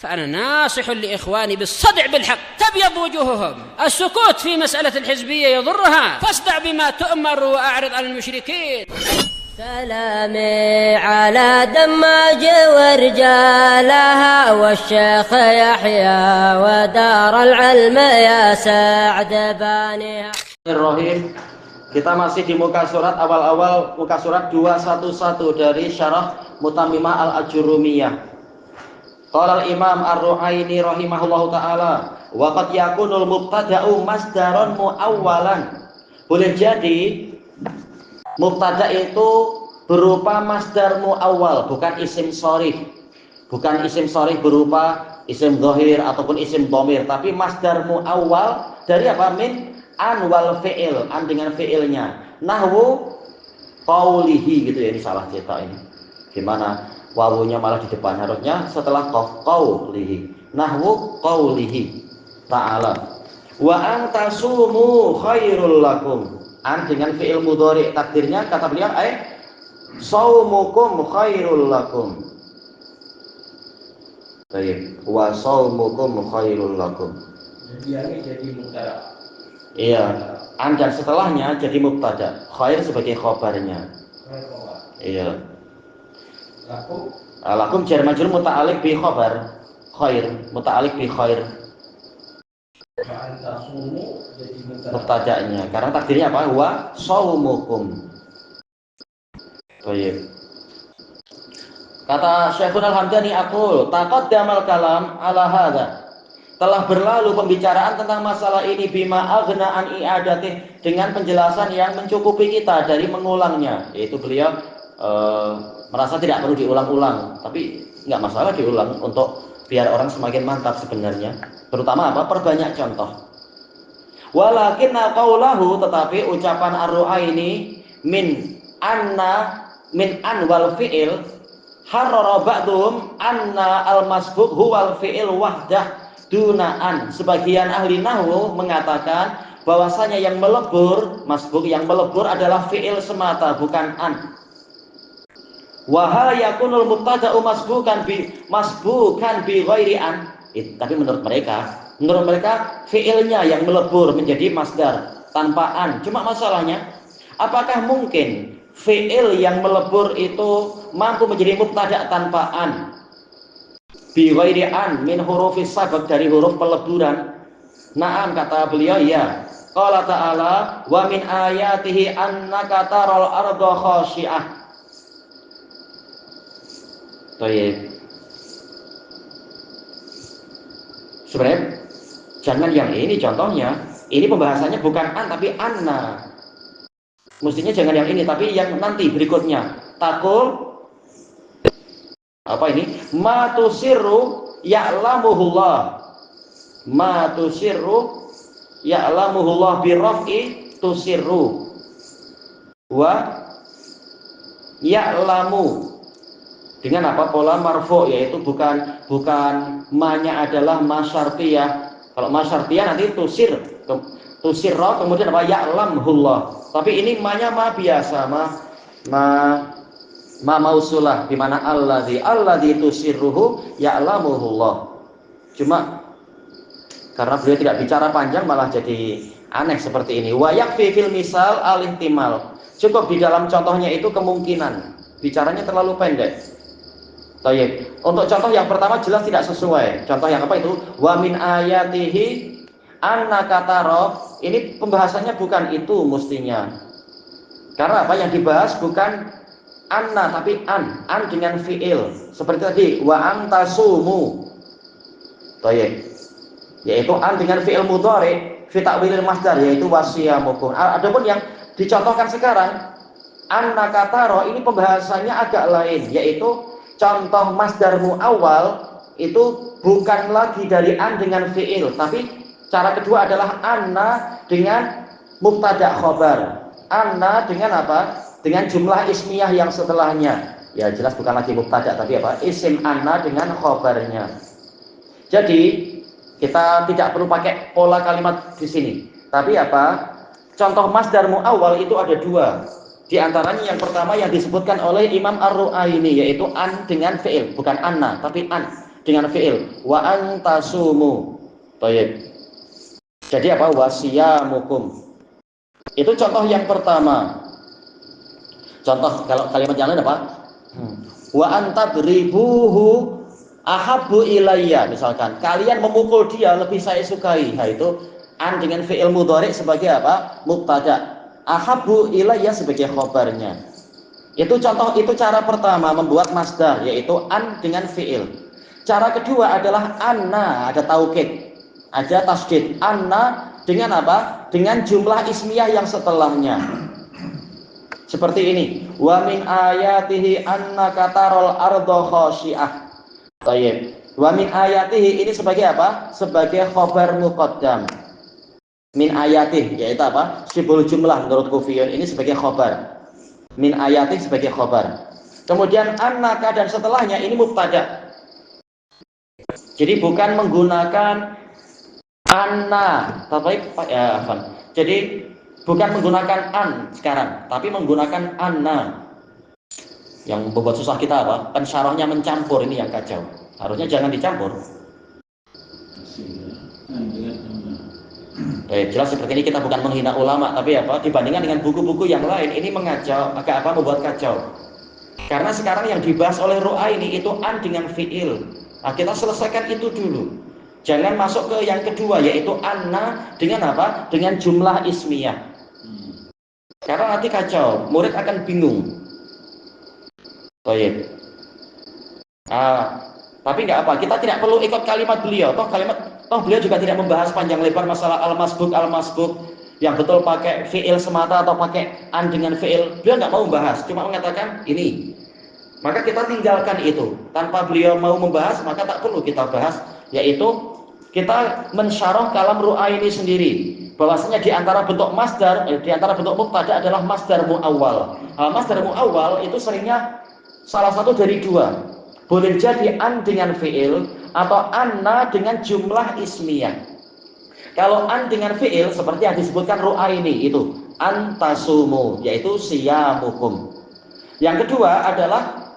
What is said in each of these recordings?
فأنا ناصح لإخواني بالصدع بالحق تبيض وجوههم. السكوت في مسألة الحزبية يضرها، فاصدع بما تؤمر وأعرض عن المشركين. سلامي على دماج ورجالها والشيخ يحيى ودار العلم يا سعد بانيها. Bismillahirrahmanirrahim. Kita masih di muka surat awal-awal muka surat 211 dari syarah Mutammimah Al-Ajurumiyah. Qala al-Imam Ar-Ru'aini rahimahullahu taala, wa qad yakunul mubtada'u masdaron muawwalan. Boleh jadi mubtada itu berupa masdar muawwal, bukan isim sharih. Bukan isim sharih berupa isim dhahir ataupun isim dhamir, tapi masdar muawwal dari apa? Min an wal fi'il, an dengan fi'ilnya. Nahwu qaulihi gitu ya, ini salah cetak ini. Gimana? Wawunya malah di depan, harusnya setelah qaf, qaulihi. Nahwu qaulihi ta'ala. Wa antasumu khairul lakum. An dengan fi'il mudhari, takdirnya kata beliau saumukum khairul lakum. Baik, wa saumukum khairul lakum. Jadi mubtada. Iya, an dan setelahnya jadi mubtada, khair sebagai khabarnya. Iya. Lakum jar majrur muta'alliq bi khabar khair, muta'alliq bi khair. Mubtada'nya karena takdirnya apa? Wa saumukum. Baik. Kata Syekhul Al-Hamdani, aqul taqaddamal kalam ala hadza. Telah berlalu pembicaraan tentang masalah ini bima aghna an i'adatih, dengan penjelasan yang mencukupi kita dari mengulangnya. Yaitu beliau merasa tidak perlu diulang-ulang, tapi nggak masalah diulang untuk biar orang semakin mantap sebenarnya. Terutama apa? Perbanyak contoh. Walakinna qaulahu, tetapi ucapan Ar-Ru'aini min anna min an wal fi'il harrara ba'dhum anna al-masbuq huwal fi'il wahdah duna an. Sebagian ahli nahwu mengatakan bahwasanya yang melebur, masbuq yang melebur adalah fi'il semata, bukan an. Wa hal yakunul mubtada'u masbukan bi ghairi an. Tapi menurut mereka fi'ilnya yang melebur menjadi masdar tanpa an. Cuma masalahnya, apakah mungkin fi'il yang melebur itu mampu menjadi mubtada' tanpa an? Bi ghairi an min hurufis sabab, dari huruf peleburan. Naam, kata beliau, ya. Qala ta'ala wa min ayatihi annaka taral arda khashi'ah. Baik. Sebenarnya jangan yang ini contohnya. Ini pembahasannya bukan an tapi anna. Mestinya jangan yang ini tapi yang nanti berikutnya. Takul apa ini? Ma tusirru ya'lamuhullah. Ma tusirru ya'lamuhullah bi raf'i tusirru. Wa ya'lamu dengan apa? Pola marfu, yaitu bukan ma-nya adalah ma syartiyah. Kalau ma syartiyah nanti tusirra kemudian apa? Ya'lamhullah. Tapi ini ma-nya ma biasa, ma mausulah, di mana alladzi tusirruhu ya'lamuhullah. Cuma karena beliau tidak bicara panjang malah jadi aneh seperti ini. Wa yakfi fil misal al-ihtimal. Cukup di dalam contohnya itu kemungkinan. Bicaranya terlalu pendek. Baik. Untuk contoh yang pertama jelas tidak sesuai. Contoh yang apa itu? Wa min ayatihi annaka tara. Ini pembahasannya bukan itu mestinya. Karena apa yang dibahas bukan anna tapi an. An dengan fi'il. Seperti tadi wa antasumu. Baik. Yaitu an dengan fi'il mudhari fi ta'wilil masdar, yaitu wasiyamukum. Adapun yang dicontohkan sekarang annaka tara, ini pembahasannya agak lain, yaitu contoh masdar muawwal itu bukan lagi dari an dengan fi'il, tapi cara kedua adalah anna dengan mubtada khabar. Anna dengan apa? Dengan jumlah ismiyah yang setelahnya. Ya jelas bukan lagi mubtada tapi apa? Isim anna dengan khabarnya. Jadi kita tidak perlu pakai pola kalimat di sini. Tapi apa? Contoh masdar muawwal itu ada dua. Di antaranya yang pertama yang disebutkan oleh Imam Ar-Ru'aini, yaitu an dengan fi'il, bukan anna tapi an. dengan fi'il. Wa antasumu. Baik. Jadi apa? Wasiyamukum. Itu contoh yang pertama. Contoh kalau kalimat yang lain apa? Wa antadribuhu ahabbu ilayya. Misalkan kalian memukul dia lebih saya sukai. Nah, itu an dengan fi'il mudhari sebagai apa? Mubtada. Ahabbu ilayya sebagai khobarnya. Itu contoh, itu cara pertama membuat masdar, yaitu an dengan fi'il. Cara kedua adalah anna, ada taukid, ada tasdid. Anna dengan apa? Dengan jumlah ismiyah yang setelahnya. Seperti ini. Wa min ayatihi annaka tarol ardo khasyi'ah. Baik. Wa min ayatihi ini sebagai apa? Sebagai khobar muqaddam. Min ayatih, yaitu apa? Sibul jumlah menurut Kufiyun ini sebagai khobar. Min ayatih sebagai khobar. Kemudian annaka dan setelahnya ini mubtada. Jadi bukan menggunakan anna, tapi ya, jadi bukan menggunakan an sekarang, tapi menggunakan anna. Yang membuat susah kita apa? Pensyarahnya mencampur, ini yang kacau. Harusnya jangan dicampur. Jelas seperti ini kita bukan menghina ulama, tapi apa? Dibandingkan dengan buku-buku yang lain, ini mengacau, agak apa? Membuat kacau. Karena sekarang yang dibahas oleh Ru'aini itu an dengan fi'il. Nah, kita selesaikan itu dulu. Jangan masuk ke yang kedua, yaitu anna dengan apa? Dengan jumlah ismiyah. Karena nanti kacau, murid akan bingung. Baik. Tapi nggak apa, kita tidak perlu ikut kalimat beliau. Toh beliau juga tidak membahas panjang lebar masalah al-masbuk yang betul pakai fi'il semata atau pakai an dengan fi'il. Beliau nggak mau membahas, cuma mengatakan ini. Maka kita tinggalkan itu. Tanpa beliau mau membahas, maka tak perlu kita bahas, yaitu kita mensyarah kalam Ru'aini sendiri. Bahwasanya di antara bentuk masdar, di antara bentuk mubtada adalah masdar muawwal. Masdar muawwal itu seringnya salah satu dari dua. Boleh jadi an dengan fi'il atau anna dengan jumlah ismiyah. Kalau an dengan fi'il seperti yang disebutkan Ru'aini itu antasumu, yaitu siyamukum. Yang kedua adalah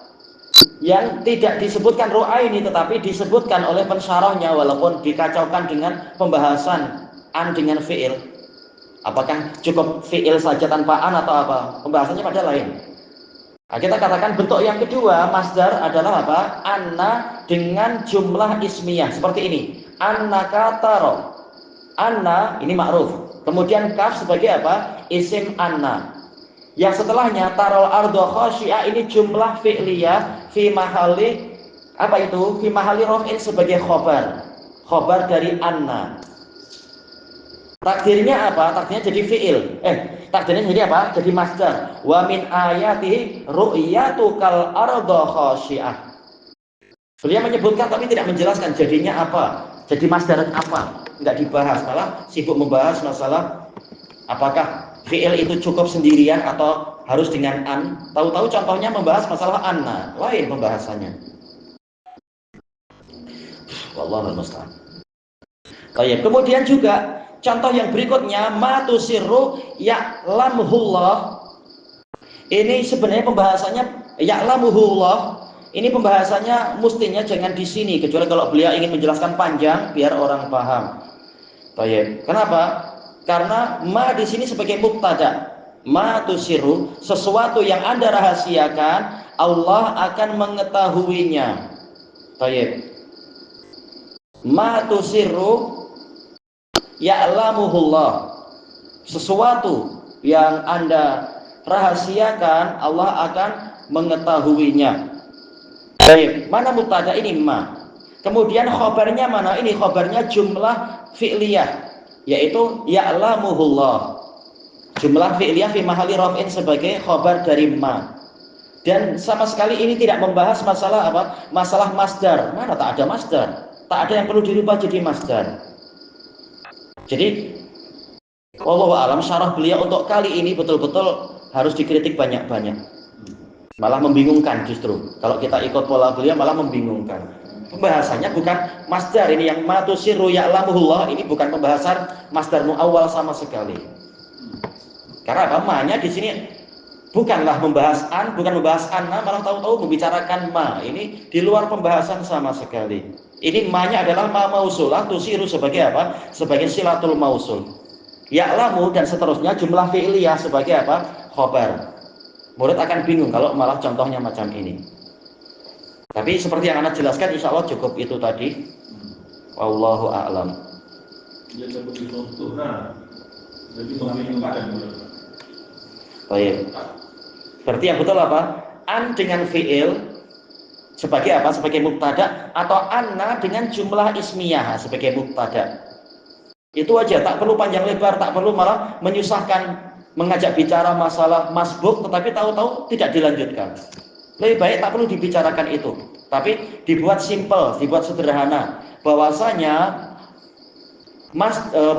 yang tidak disebutkan Ru'aini tetapi disebutkan oleh pensyarahnya, walaupun dikacaukan dengan pembahasan an dengan fi'il. Apakah cukup fi'il saja tanpa an atau apa? Pembahasannya pada lain. Nah, kita katakan bentuk yang kedua masdar adalah apa? Anna dengan jumlah ismiyah seperti ini. Annaka taro. Anna ini ma'ruf. Kemudian kaf sebagai apa? Isim anna. Yang setelahnya tarol ardo khasyi'ah ini jumlah fi'liyah fi mahali apa itu? Fi mahali raf'in sebagai khobar. Khobar dari anna. Takdirnya apa? Takdirnya jadi fi'il. Takdirnya jadi apa? Jadi masdar. Wa min ayatihi ru'yatukal ardo khasyi'ah. Beliau menyebutkan tapi tidak menjelaskan jadinya apa. Jadi masdar apa? Enggak dibahas, malah sibuk membahas masalah apakah fi'il itu cukup sendirian atau harus dengan an. Tahu-tahu contohnya membahas masalah anna, lain pembahasannya. Wallahul musta'an. Baik, kemudian juga contoh yang berikutnya matusirru ya'lamuhullah. Ini sebenarnya pembahasannya ya'lamuhullah. Ini pembahasannya mestinya jangan di sini kecuali kalau beliau ingin menjelaskan panjang biar orang paham. Baik. Kenapa? Karena ma di sini sebagai mubtada. Ma tusiru, sesuatu yang Anda rahasiakan, Allah akan mengetahuinya. Baik. Ma tusiru ya'lamuhullah. Sesuatu yang Anda rahasiakan, Allah akan mengetahuinya. Baik, mana mubtada ini ma. Kemudian khobarnya mana? Ini khobarnya jumlah fi'liyah, yaitu ya'lamuhullah. Jumlah fi'liyah fi mahali raf'in sebagai khobar dari ma. Dan sama sekali ini tidak membahas masalah apa? Masalah masdar. Mana tak ada masdar? Tak ada yang perlu dirubah jadi masdar. Jadi wallahu a'lam, syarah beliau untuk kali ini betul-betul harus dikritik banyak-banyak. Malah membingungkan justru. Kalau kita ikut pola beliau malah membingungkan. Pembahasannya bukan masdar ini yang matusiru ya'lamuhullah, ini bukan pembahasan masdar muawwal sama sekali. Karena apa? Ma-nya di sini Bukanlah membahas bukan membahas anna, malah tahu-tahu membicarakan ma. Ini di luar pembahasan sama sekali. Ini ma-nya adalah ma mausulah tusiru sebagai apa? Sebagai silatul mausul. Ya'lamu dan seterusnya jumlah fi'liyah sebagai apa? Khobar. Murid akan bingung kalau malah contohnya macam ini. Tapi seperti yang Anda jelaskan, insya Allah cukup itu tadi. Wallahu a'lam. Dia seperti contoh, jadi membingungkan. Baik. Berarti yang betul apa? An dengan fi'il sebagai apa? Sebagai mubtada, atau anna dengan jumlah ismiyah sebagai mubtada. Itu aja, tak perlu panjang lebar, tak perlu malah menyusahkan, mengajak bicara masalah masbuk tetapi tahu-tahu tidak dilanjutkan. Lebih baik tak perlu dibicarakan itu, tapi dibuat simple, dibuat sederhana. Bahwasanya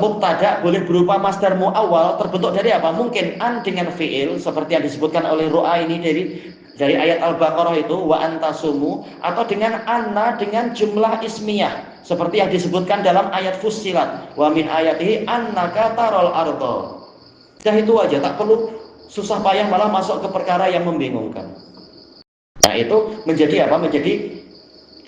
mubtada boleh berupa masdar muawwal terbentuk dari apa? Mungkin an dengan fi'il seperti yang disebutkan oleh Ru'a ini dari ayat Al-Baqarah itu wa antasumu, atau dengan anna dengan jumlah ismiyah seperti yang disebutkan dalam ayat Fussilat wa min ayatihi annaka taral arda. Dah itu aja, tak perlu susah payah malah masuk ke perkara yang membingungkan. Nah, itu menjadi apa? Menjadi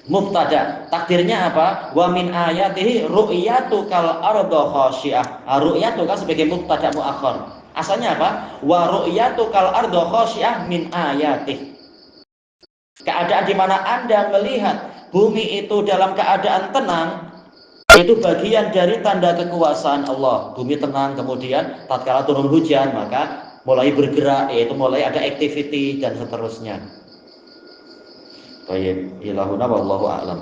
mubtada. Takdirnya apa? Wa min ayatihi ru'yatukal arda khasyiah. Ru'yatu kan sebagai mubtada muakhar. Asalnya apa? Wa ru'yatukal arda khasyiah min ayatih. Keadaan di mana Anda melihat bumi itu dalam keadaan tenang, itu bagian dari tanda kekuasaan Allah. Bumi tenang, kemudian tatkala turun hujan maka mulai bergerak, yaitu mulai ada activity dan seterusnya. Baik, ilahuna wallahu a'lam.